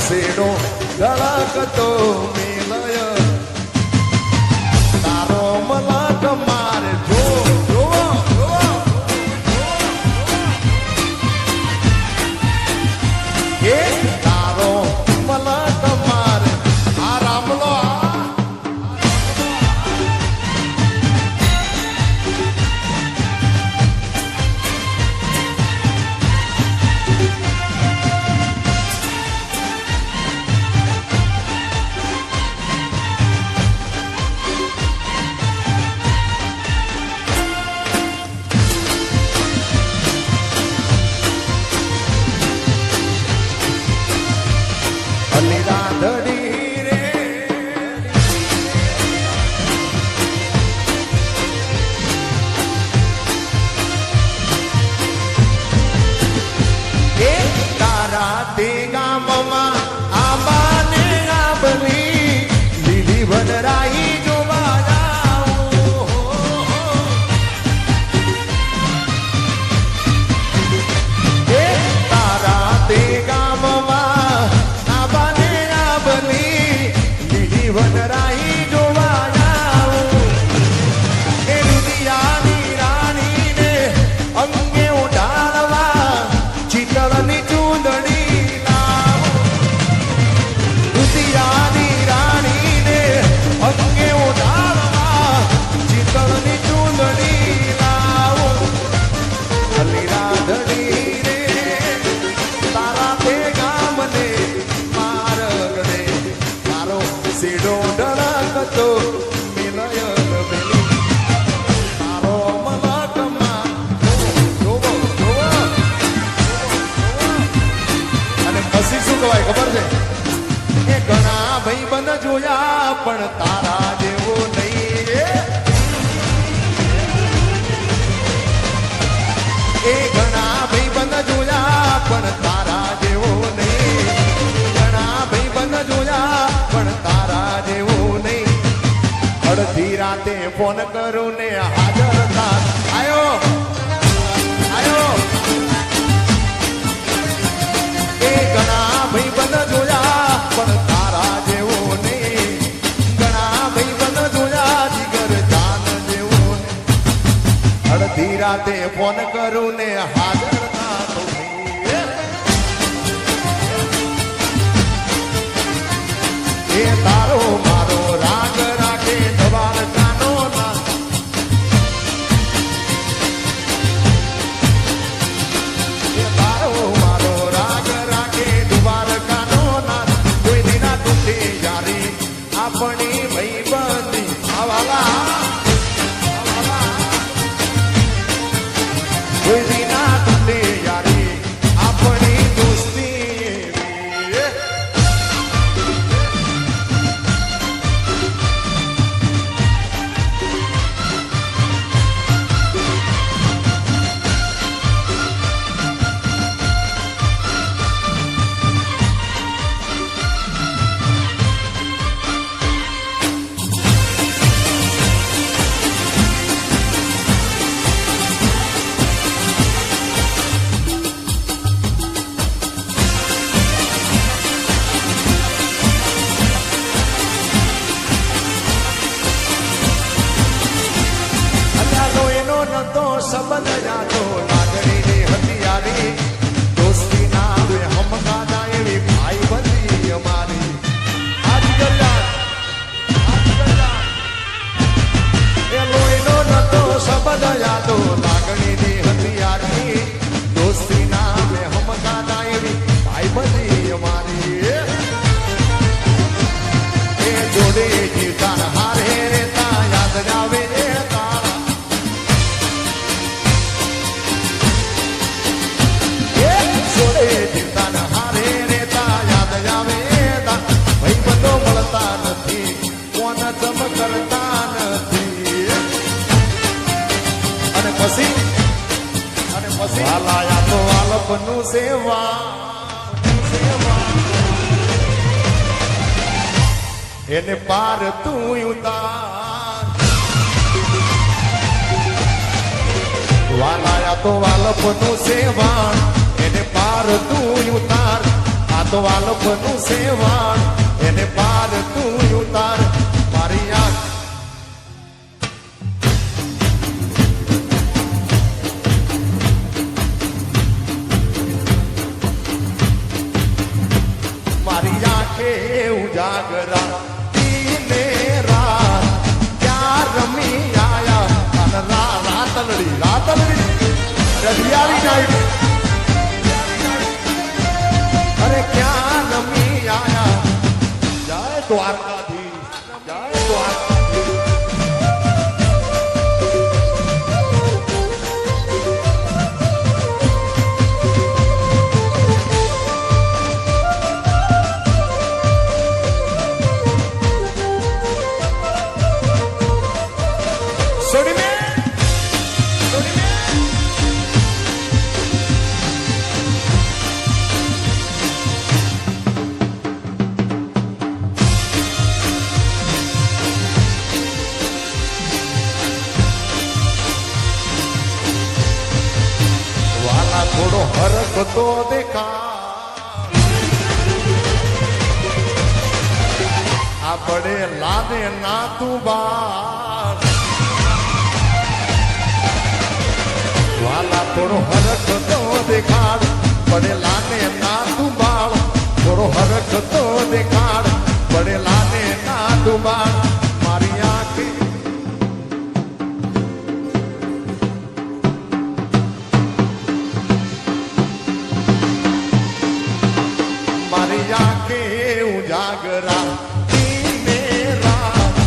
સેડો ધડકતો મેલય તારો મલક મારે જો એ તારો મલક મારે આ રામલો જોયા પણ તારા જેવો નહીં એ ઘણા ભાઈબંધ જોયા પણ તારા જેવો નહીં ઘણા ભાઈબંધ જોયા પણ તારા જેવો નહીં અડધી રાતે ફોન કરું ને હાજર થા આયો એ ઘણા ભાઈબંધ જોયા પણ તારા જેવો અડધી રાતે ફોન કરું ને હાજર થતો એ તારો મારો રાગ રાખે દ્વારકાનો ના એ તારો મારો રાગ રાખે દ્વારકાનો ના કોઈ દિના તૂટે યારી આપણી ભાઈબંધી આવાલા કોઈ દિના તૂટે યારી આપણી દોસ્તી સંબંધ જાતો લાગણી હથિયારી દોસ્તી ના વે હમગાના એવી ભાઈ બંધી અમારી આજ એ લોહીનો નતો સંબંધ જાતો લાગણી હથિયારી દોસ્તી ના વે હમગાના એવી ભાઈ બંધી અમારી એ જોડે જીવતા હારે રેતા યાદ આવે વાલાયા તો વાલપનું સેવા એને પાર તું ઉતાર વાલાયા તો વાલપનું સેવા એને પાર તું ઉતાર આ તો વાલપનું સેવાણ એને પાર તું ઉતાર મારી આંખ મારી આંખે ઉજાગરા દીને રાત ક્યાં રમી આયા અને રાતલડી રવિયાળી નાઈટ અરે ક્યાં રમી આયા જય દ્વારકાધીશ જય દ્વારકાધીશ થોડો હરક તો દેખા આ બડે લાદે ના તું બાર વાલા થોડો હરક તો દેખાડ બડે લાદે ના તું બાળ થોડો હરક તો દેખાડ બડે લાદે ના તું બાળ મારી આંખે મારી આંખે ઉજાગરા દીને રાત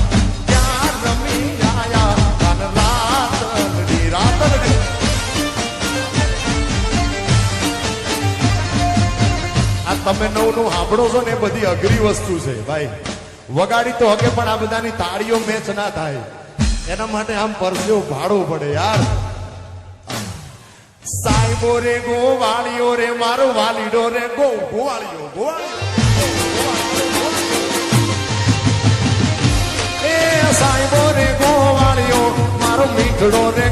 ક્યાં રમી આયા અને રાતલડી આ તમે નવનું સાંભળો છો ને એ બધી અઘરી વસ્તુ છે ભાઈ વગાડી તો હકે પણ આ બધાની તાળીઓ મેચ ના થાય એના માટે આમ પરસ્યો ભાડવું પડે યાર સાહેબો રે ગોવાળીઓ રે મારો વાલીડો રે ગોવાળીઓ એ સાહેબો રે ગોવાળીઓ મારો મીઠડો રે